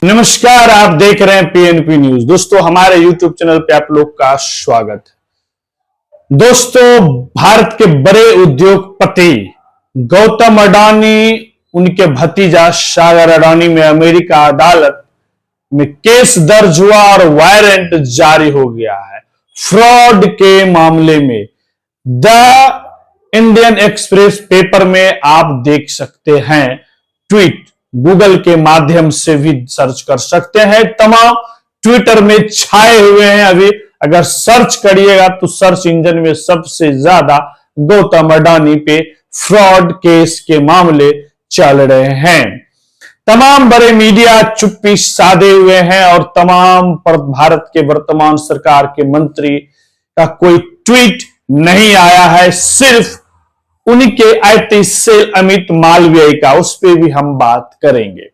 नमस्कार, आप देख रहे हैं पीएनपी न्यूज। दोस्तों, हमारे यूट्यूब चैनल पे आप लोग का स्वागत है। दोस्तों, भारत के बड़े उद्योगपति गौतम अडानी, उनके भतीजा सागर अडानी में अमेरिका अदालत में केस दर्ज हुआ और वारंट जारी हो गया है फ्रॉड के मामले में। द इंडियन एक्सप्रेस पेपर में आप देख सकते हैं ट्वीट, गूगल के माध्यम से भी सर्च कर सकते हैं। तमाम ट्विटर में छाए हुए हैं। अभी अगर सर्च करिएगा तो सर्च इंजन में सबसे ज्यादा गौतम अडानी पे फ्रॉड केस के मामले चल रहे हैं। तमाम बड़े मीडिया चुप्पी साधे हुए हैं और तमाम भारत के वर्तमान सरकार के मंत्री का कोई ट्वीट नहीं आया है। सिर्फ उनके आईटी सेल अमित मालवीय का, उस पर भी हम बात करेंगे।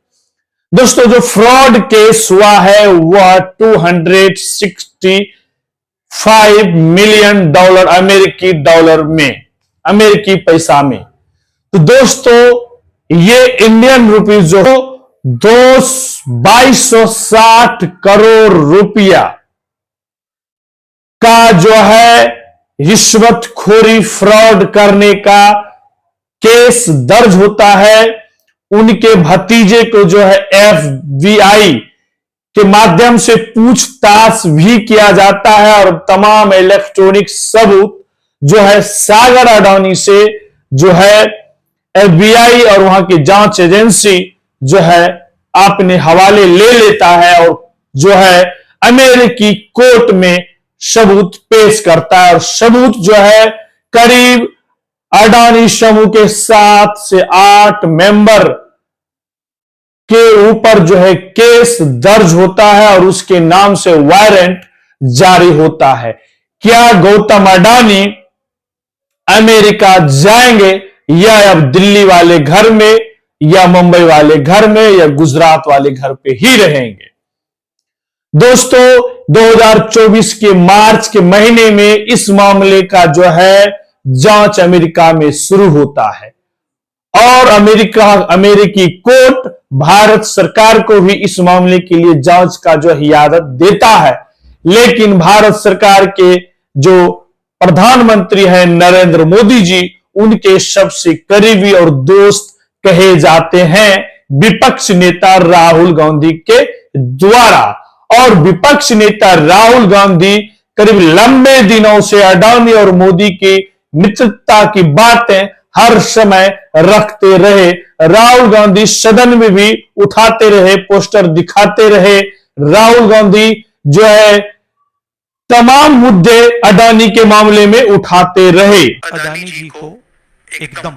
दोस्तों, जो फ्रॉड केस हुआ है वह $265 मिलियन अमेरिकी डॉलर में, अमेरिकी पैसा में। तो दोस्तों, ये इंडियन रुपीज जो 2260 करोड़ रुपया का जो है रिश्वतखोरी फ्रॉड करने का केस दर्ज होता है। उनके भतीजे को जो है FBI के माध्यम से पूछताछ भी किया जाता है और तमाम इलेक्ट्रॉनिक सबूत जो है सागर अडानी से जो है FBI और वहां की जांच एजेंसी जो है अपने हवाले ले लेता है और जो है अमेरिकी कोर्ट में सबूत पेश करता है। और सबूत जो है करीब अडानी समूह के 7 से 8 मेंबर के ऊपर जो है केस दर्ज होता है और उसके नाम से वारंट जारी होता है। क्या गौतम अडानी अमेरिका जाएंगे या अब दिल्ली वाले घर में या मुंबई वाले घर में या गुजरात वाले घर पे ही रहेंगे? दोस्तों, 2024 के मार्च के महीने में इस मामले का जो है जांच अमेरिका में शुरू होता है और अमेरिकी कोर्ट भारत सरकार को भी इस मामले के लिए जांच का जो इजाजत देता है। लेकिन भारत सरकार के जो प्रधानमंत्री हैं नरेंद्र मोदी जी, उनके सबसे करीबी और दोस्त कहे जाते हैं विपक्ष नेता राहुल गांधी के द्वारा। और विपक्ष नेता राहुल गांधी करीब लंबे दिनों से अडानी और मोदी की मित्रता की बातें हर समय रखते रहे। राहुल गांधी सदन में भी उठाते रहे, पोस्टर दिखाते रहे। राहुल गांधी जो है तमाम मुद्दे अडानी के मामले में उठाते रहे। अडानी जी को एकदम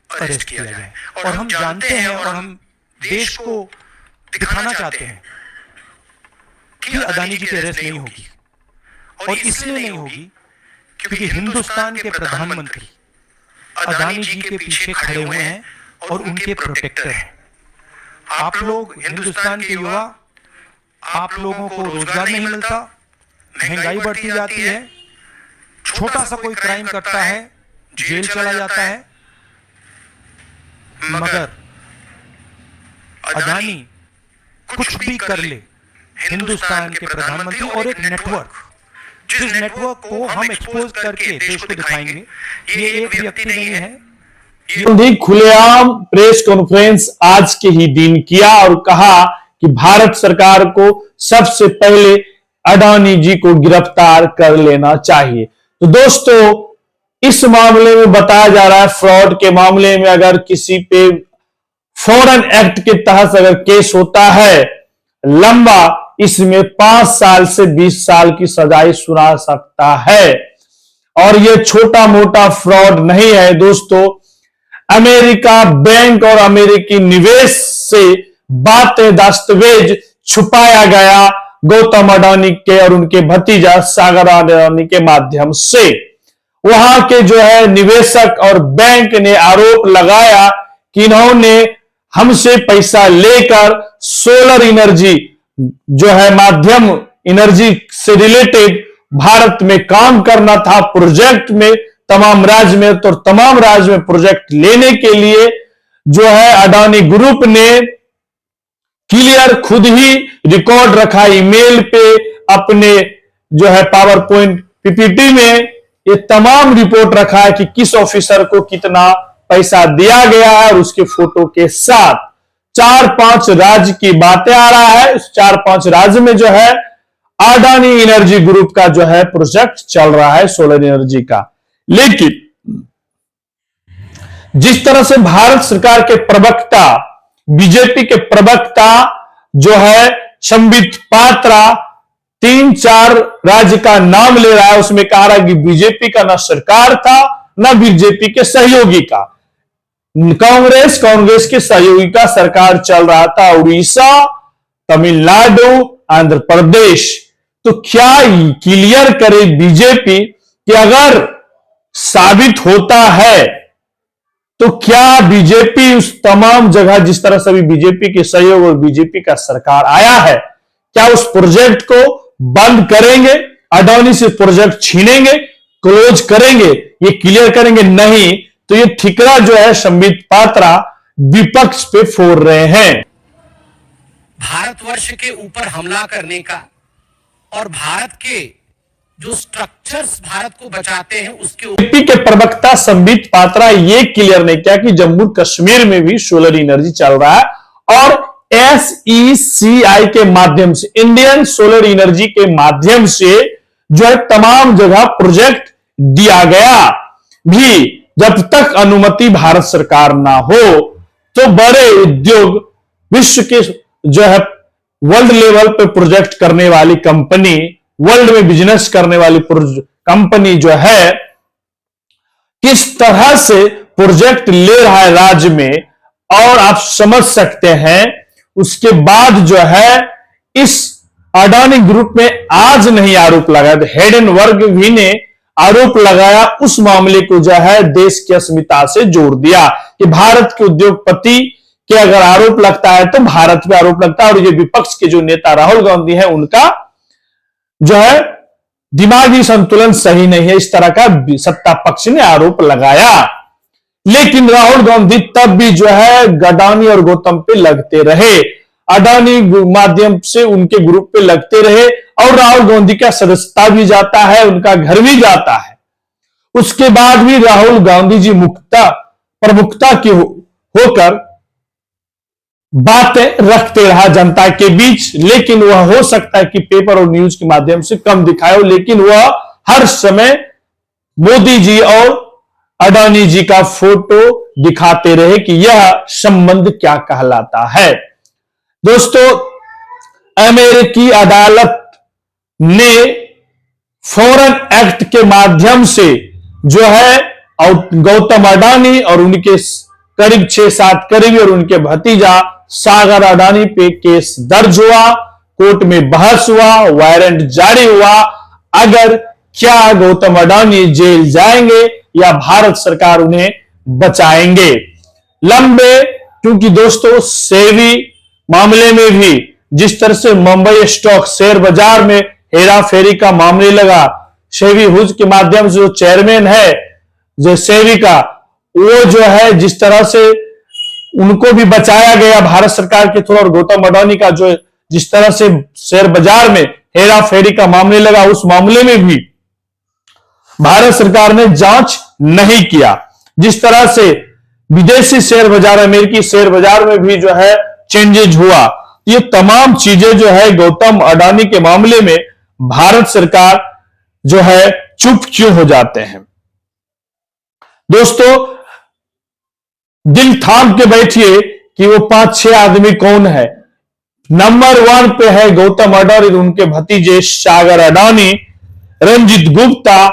अरेस्ट किया जाए और हम जानते हैं और हम देश को दिखाना चाहते हैं कि अडानी जी की अरेस्ट नहीं होगी। और इसलिए नहीं होगी क्योंकि हिंदुस्तान के प्रधानमंत्री अडानी जी के पीछे खड़े हुए हैं और उनके प्रोटेक्टर हैं। आप लोग हिंदुस्तान के युवा, आप लोगों को रोजगार नहीं मिलता, महंगाई बढ़ती जाती है, छोटा सा कोई क्राइम करता है जेल चला जाता है, मगर अडानी कुछ भी कर ले, हिंदुस्तान के प्रधानमंत्री और एक नेटवर्क, जिस नेटवर्क को हम एक्सपोज करके देश को दिखाएंगे, ये एक व्यक्ति नहीं है। ये खुलेआम प्रेस कॉन्फ्रेंस आज के ही दिन किया और कहा कि भारत सरकार को सबसे पहले अडानी जी को गिरफ्तार कर लेना चाहिए। तो दोस्तों, इस मामले में बताया जा रहा है फ्रॉड के मामले में अगर किसी पे फॉरेन एक्ट के तहत अगर केस होता है लंबा, इसमें 5 साल से 20 साल की सजाएं सुना सकता है। और यह छोटा मोटा फ्रॉड नहीं है दोस्तों। अमेरिका बैंक और अमेरिकी निवेश से बातें, दस्तावेज छुपाया गया गौतम अडानी के और उनके भतीजा सागर अडानी के माध्यम से। वहां के जो है निवेशक और बैंक ने आरोप लगाया कि इन्होंने हमसे पैसा लेकर सोलर एनर्जी जो है माध्यम एनर्जी से रिलेटेड भारत में काम करना था प्रोजेक्ट में, तमाम राज्य में, तो तमाम राज्य में प्रोजेक्ट लेने के लिए जो है अडानी ग्रुप ने क्लियर खुद ही रिकॉर्ड रखा ईमेल पे, अपने जो है पावर पॉइंट पीपीटी में ये तमाम रिपोर्ट रखा है कि किस ऑफिसर को कितना पैसा दिया गया है, और उसके फोटो के साथ 4-5 राज्य की बातें आ रहा है। उस 4-5 राज्य में जो है अडानी एनर्जी ग्रुप का जो है प्रोजेक्ट चल रहा है सोलर एनर्जी का। लेकिन जिस तरह से भारत सरकार के प्रवक्ता, बीजेपी के प्रवक्ता जो है संबित पात्रा 3-4 राज्य का नाम ले रहा है, उसमें कह रहा है कि बीजेपी का ना सरकार था ना बीजेपी के सहयोगी का, कांग्रेस के सहयोगी का सरकार चल रहा था, उड़ीसा, तमिलनाडु, आंध्र प्रदेश। तो क्या क्लियर करे बीजेपी कि अगर साबित होता है तो क्या बीजेपी उस तमाम जगह जिस तरह से अभी बीजेपी के सहयोग और बीजेपी का सरकार आया है, क्या उस प्रोजेक्ट को बंद करेंगे, अडानी से प्रोजेक्ट छीनेंगे, क्लोज करेंगे, ये क्लियर करेंगे? नहीं तो ये ठिकरा जो है संबित पात्रा विपक्ष पे फोड़ रहे हैं। भारतवर्ष के ऊपर हमला करने का और भारत के जो स्ट्रक्चर्स भारत को बचाते हैं उसके बीजेपी के प्रवक्ता संबित पात्रा ये क्लियर नहीं किया कि जम्मू कश्मीर में भी सोलर एनर्जी चल रहा है और SECI के माध्यम से, इंडियन सोलर एनर्जी के माध्यम से जो है तमाम जगह प्रोजेक्ट दिया गया भी। जब तक अनुमति भारत सरकार ना हो तो बड़े उद्योग, विश्व के जो है वर्ल्ड लेवल पे प्रोजेक्ट करने वाली कंपनी, वर्ल्ड में बिजनेस करने वाली कंपनी जो है किस तरह से प्रोजेक्ट ले रहा है राज्य में, और आप समझ सकते हैं। उसके बाद जो है इस अडानी ग्रुप में आज नहीं आरोप लगाया, तो हेडेनबर्ग भी ने आरोप लगाया, उस मामले को जो है देश की अस्मिता से जोड़ दिया कि भारत के उद्योगपति के अगर आरोप लगता है तो भारत पे आरोप लगता है। और ये विपक्ष के जो नेता राहुल गांधी है उनका जो है दिमागी संतुलन सही नहीं है, इस तरह का सत्ता पक्ष ने आरोप लगाया। लेकिन राहुल गांधी तब भी जो है अडानी और गौतम पे लगते रहे, अडानी माध्यम से उनके ग्रुप पे लगते रहे, और राहुल गांधी का सदस्यता भी जाता है, उनका घर भी जाता है। उसके बाद भी राहुल गांधी जी प्रमुखता की होकर बातें रखते रहा जनता के बीच। लेकिन वह हो सकता है कि पेपर और न्यूज के माध्यम से कम दिखाए हो, लेकिन वह हर समय मोदी जी और अडानी जी का फोटो दिखाते रहे कि यह संबंध क्या कहलाता है। दोस्तों, अमेरिकी अदालत ने फॉरेन एक्ट के माध्यम से जो है गौतम अडानी और उनके करीब 6-7 करीबी और उनके भतीजा सागर अडानी पे केस दर्ज हुआ, कोर्ट में बहस हुआ, वारंट जारी हुआ। अगर क्या गौतम अडानी जेल जाएंगे या भारत सरकार उन्हें बचाएंगे? लंबे, क्योंकि दोस्तों सेबी मामले में भी जिस तरह से मुंबई स्टॉक शेयर बाजार में हेरा फेरी का मामले लगा, सेबी हुज के माध्यम से जो चेयरमैन है जो सेबी का, वो जो है जिस तरह से उनको भी बचाया गया भारत सरकार के थ्रू, और गौतम अडानी का जो जिस तरह से शेयर बाजार में हेरा फेरी का मामले लगा, उस मामले में भी भारत सरकार ने जांच नहीं किया। जिस तरह से विदेशी शेयर बाजार, अमेरिकी शेयर बाजार में भी जो है चेंजेज हुआ, ये तमाम चीजें जो है गौतम अडानी के मामले में भारत सरकार जो है चुप क्यों हो जाते हैं? दोस्तों, दिल थाम के बैठिए कि वो 5-6 आदमी कौन है। नंबर 1 पे है गौतम अडानी, उनके भतीजे सागर अडानी, रंजित गुप्ता,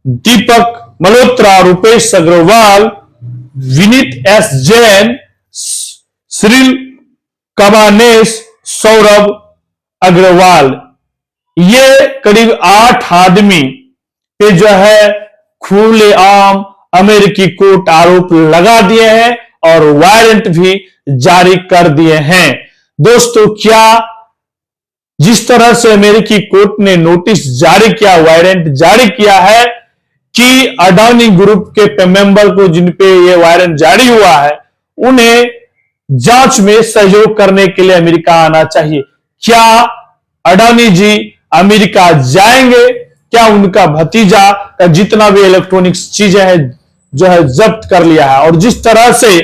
दीपक मल्होत्रा, रुपेश अग्रवाल, विनीत एस जैन, श्रील कबानेस, सौरभ अग्रवाल, ये करीब 8 आदमी पे जो है खुलेआम अमेरिकी कोर्ट आरोप लगा दिए हैं और वारंट भी जारी कर दिए हैं। दोस्तों, क्या जिस तरह से अमेरिकी कोर्ट ने नोटिस जारी किया, वारंट जारी किया है कि अडानी ग्रुप के मेंबर को जिन पे ये वारंट जारी हुआ है उन्हें जांच में सहयोग करने के लिए अमेरिका आना चाहिए। क्या अडानी जी अमेरिका जाएंगे? क्या उनका भतीजा का जितना भी इलेक्ट्रॉनिक्स चीजें हैं जो है जब्त कर लिया है? और जिस तरह से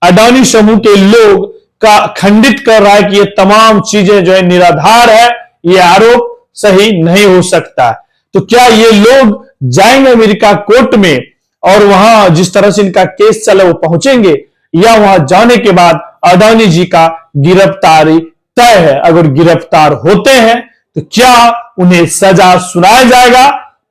अडानी समूह के लोग का खंडित कर रहा है कि ये तमाम चीजें जो है निराधार है, ये आरोप सही नहीं हो सकता। तो क्या ये लोग जाएंगे अमेरिका कोर्ट में और वहां जिस तरह से इनका केस चला वो पहुंचेंगे, या वहां जाने के बाद अडानी जी का गिरफ्तारी तय है? अगर गिरफ्तार होते हैं तो क्या उन्हें सजा सुनाया जाएगा?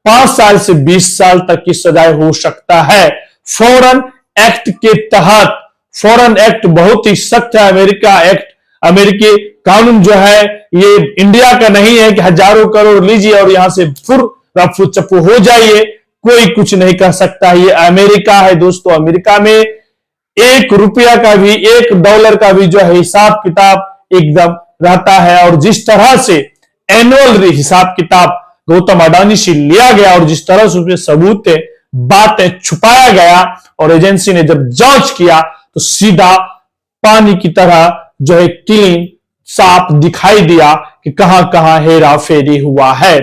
5 साल से 20 साल तक की सजा हो सकता है। फॉरेन एक्ट के तहत, फॉरेन एक्ट बहुत ही सख्त है। अमेरिका एक्ट, अमेरिकी कानून जो है ये इंडिया का नहीं है कि हजारों करोड़ लीजिए और यहां से फुर रफू चप्पू हो जाइए, कोई कुछ नहीं कर सकता। ये अमेरिका है दोस्तों। अमेरिका में 1 रुपया का भी, $1 का भी जो है हिसाब किताब एकदम रहता है। और जिस तरह से एनुअल हिसाब किताब गौतम अडानी से लिया गया और जिस तरह से उसमें सबूत बातें छुपाया गया और एजेंसी ने जब जांच किया तो सीधा पानी की तरह जो है क्लीन साफ दिखाई दिया कि कहां कहां हेरा फेरी हुआ है।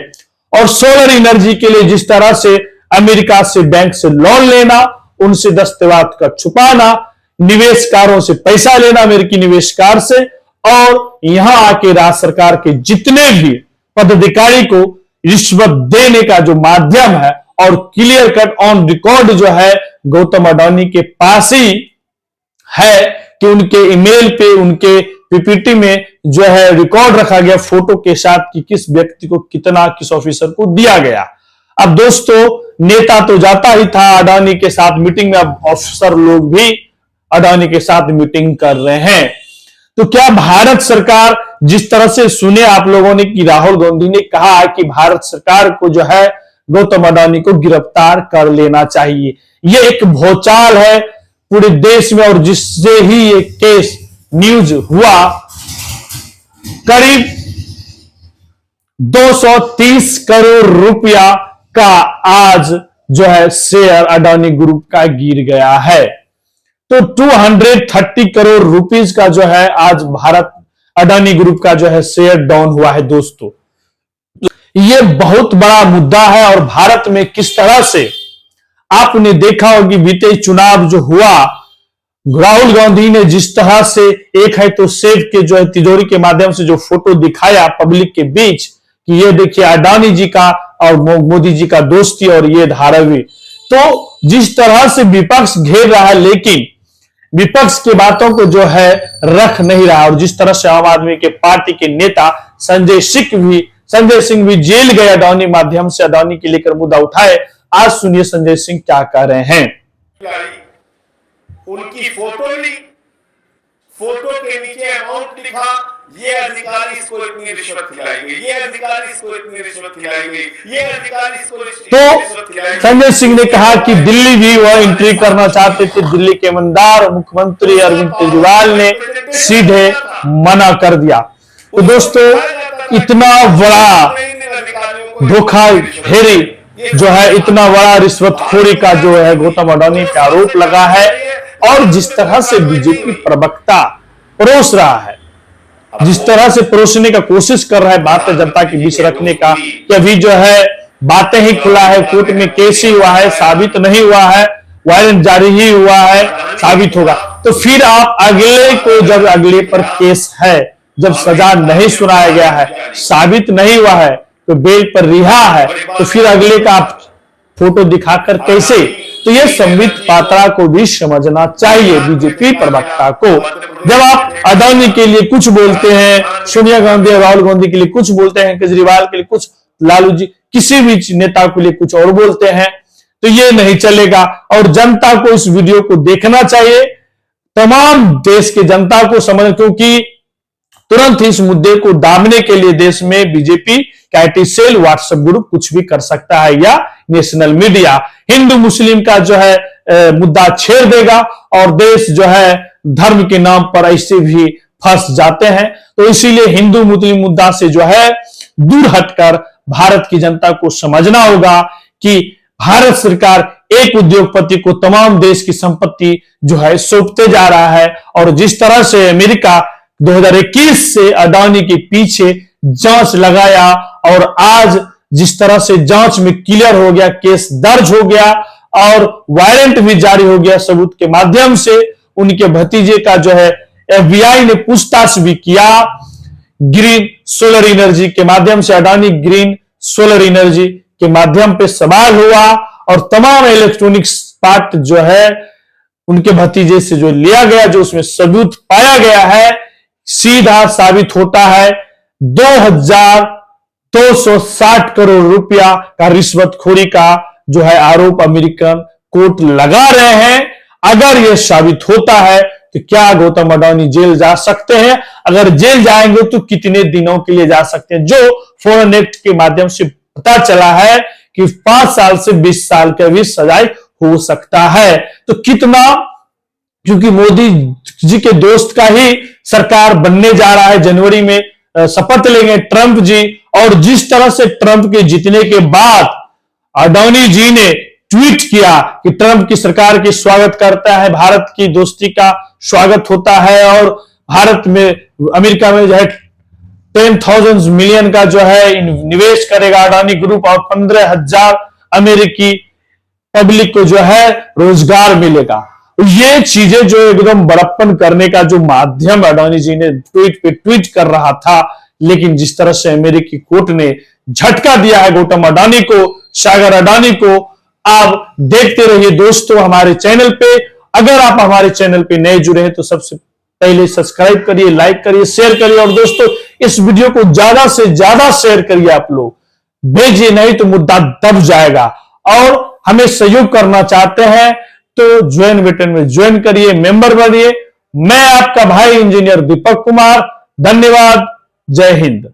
और सोलर एनर्जी के लिए जिस तरह से अमेरिका से बैंक से लोन लेना, उनसे दस्तावेज का छुपाना, निवेशकारों से पैसा लेना, अमेरिकी निवेशकार से, और यहां आके राज्य सरकार के जितने भी पदाधिकारी को रिश्वत देने का जो माध्यम है, और क्लियर कट ऑन रिकॉर्ड जो है गौतम अडानी के पास ही है कि उनके ईमेल पे, उनके पीपीटी में जो है रिकॉर्ड रखा गया फोटो के साथ कि किस व्यक्ति को कितना किस ऑफिसर को दिया गया। अब दोस्तों नेता तो जाता ही था अडानी के साथ मीटिंग में, अब ऑफिसर लोग भी अडानी के साथ मीटिंग कर रहे हैं। तो क्या भारत सरकार, जिस तरह से सुने आप लोगों ने कि राहुल गांधी ने कहा कि भारत सरकार को जो है गौतम अडानी को गिरफ्तार कर लेना चाहिए, यह एक भौचाल है पूरे देश में। और जिससे ही ये केस न्यूज हुआ, करीब 230 करोड़ रुपया का आज जो है शेयर अडानी ग्रुप का गिर गया है। तो 230 करोड़ रुपीस का जो है आज भारत अडानी ग्रुप का जो है शेयर डाउन हुआ है दोस्तों। यह बहुत बड़ा मुद्दा है। और भारत में किस तरह से आपने देखा होगी बीते चुनाव जो हुआ, राहुल गांधी ने जिस तरह से एक है तो सेफ के जो है तिजोरी के माध्यम से जो फोटो दिखाया पब्लिक के बीच कि ये देखिए अडानी जी का और मोदी जी का दोस्ती और ये धारावी, तो जिस तरह से विपक्ष घेर रहा है लेकिन विपक्ष की बातों को जो है रख नहीं रहा। और जिस तरह से आम आदमी के पार्टी के नेता संजय सिंह भी जेल गए अडानी माध्यम से, अडानी के लेकर मुद्दा उठाए। आज सुनिए संजय सिंह क्या कह रहे हैं। उनकी फोटो ली, फोटो के नीचे अमाउंट लिखा, ये अधिकारी इसको इतनी रिश्वत खिलाएंगे, ये अधिकारी इसको इतनी रिश्वत खिलाएंगे, ये अधिकारी इसको रिश्वत खिलाएंगे। संजय सिंह ने कहा कि दिल्ली भी वह एंट्री करना चाहते थे, दिल्ली के ईमानदार मुख्यमंत्री अरविंद केजरीवाल ने सीधे मना कर दिया। तो दोस्तों इतना बड़ा धोखाधड़ी जो है, इतना बड़ा रिश्वतखोरी का जो है गौतम अडानी पे आरोप लगा है, और जिस तरह से बीजेपी प्रवक्ता परोस रहा है, जिस तरह से परोसने का कोशिश कर रहा है बातें जनता के बीच रखने का, कि अभी जो है बातें ही खुला है, कोर्ट में केस ही हुआ है, साबित नहीं हुआ है, वारंट जारी ही हुआ है, साबित होगा। तो फिर आप अगले को, जब अगले पर केस है, जब सजा नहीं सुनाया गया है, साबित नहीं हुआ है, तो बेल पर रिहा है, तो फिर अगले का आप फोटो दिखाकर कैसे? तो यह संबित पात्रा को भी समझना चाहिए, बीजेपी प्रवक्ता को। जब आप अडानी के लिए कुछ बोलते हैं, सोनिया गांधी और राहुल गांधी के लिए कुछ बोलते हैं, केजरीवाल के लिए कुछ, लालू जी किसी भी नेता के लिए कुछ और बोलते हैं, तो ये नहीं चलेगा। और जनता को इस वीडियो को देखना चाहिए, तमाम देश के जनता को समझ, क्योंकि तुरंत इस मुद्दे को दामने के लिए देश में बीजेपी कैटी सेल, व्हाट्सएप ग्रुप कुछ भी कर सकता है, या नेशनल मीडिया हिंदू मुस्लिम का जो है मुद्दा छेड़ देगा, और देश जो है धर्म के नाम पर ऐसे भी फंस जाते हैं। तो इसीलिए हिंदू मुस्लिम मुद्दा से जो है दूर हटकर भारत की जनता को समझना होगा कि भारत सरकार एक उद्योगपति को तमाम देश की संपत्ति जो है सौंपते जा रहा है। और जिस तरह से अमेरिका 2021 से अडानी के पीछे जांच लगाया और आज जिस तरह से जांच में क्लियर हो गया, केस दर्ज हो गया और वारंट भी जारी हो गया सबूत के माध्यम से, उनके भतीजे का जो है FBI ने पूछताछ भी किया ग्रीन सोलर एनर्जी के माध्यम से। अडानी ग्रीन सोलर एनर्जी के माध्यम पे सवाल हुआ और तमाम इलेक्ट्रॉनिक्स पार्ट जो है उनके भतीजे से जो लिया गया, जो उसमें सबूत पाया गया है, सीधा साबित होता है 2260 करोड़ रुपया का रिश्वतखोरी का जो है आरोप अमेरिकन कोर्ट लगा रहे हैं। अगर यह साबित होता है तो क्या गौतम अडानी जेल जा सकते हैं? अगर जेल जाएंगे तो कितने दिनों के लिए जा सकते हैं? जो फॉरेन एक्ट के माध्यम से पता चला है कि 5 साल से 20 साल का भी सजाए हो सकता है। तो कितना, क्योंकि मोदी जी के दोस्त का ही सरकार बनने जा रहा है, जनवरी में शपथ लेंगे ट्रंप जी। और जिस तरह से ट्रंप के जीतने के बाद अडानी जी ने ट्वीट किया कि ट्रंप की सरकार की स्वागत करता है, भारत की दोस्ती का स्वागत होता है और भारत में, अमेरिका में जो है 10,000 मिलियन का जो है निवेश करेगा अडानी ग्रुप और 15,000 अमेरिकी पब्लिक को जो है रोजगार मिलेगा। ये चीजें जो एकदम बड़प्पन करने का जो माध्यम अडानी जी ने ट्वीट पे ट्वीट कर रहा था, लेकिन जिस तरह से अमेरिकी कोर्ट ने झटका दिया है गौतम अडानी को, सागर अडानी को, आप देखते रहिए दोस्तों हमारे चैनल पे। अगर आप हमारे चैनल पे नए जुड़े हैं तो सबसे पहले सब्सक्राइब करिए, लाइक करिए, शेयर करिए और दोस्तों इस वीडियो को ज्यादा से ज्यादा शेयर करिए। आप लोग भेजिए, नहीं तो मुद्दा दब जाएगा। और हमें सहयोग करना चाहते हैं तो ज्वाइन बटन में ज्वाइन करिए, मेंबर बनिए। मैं आपका भाई इंजीनियर दीपक कुमार, धन्यवाद, जय हिंद।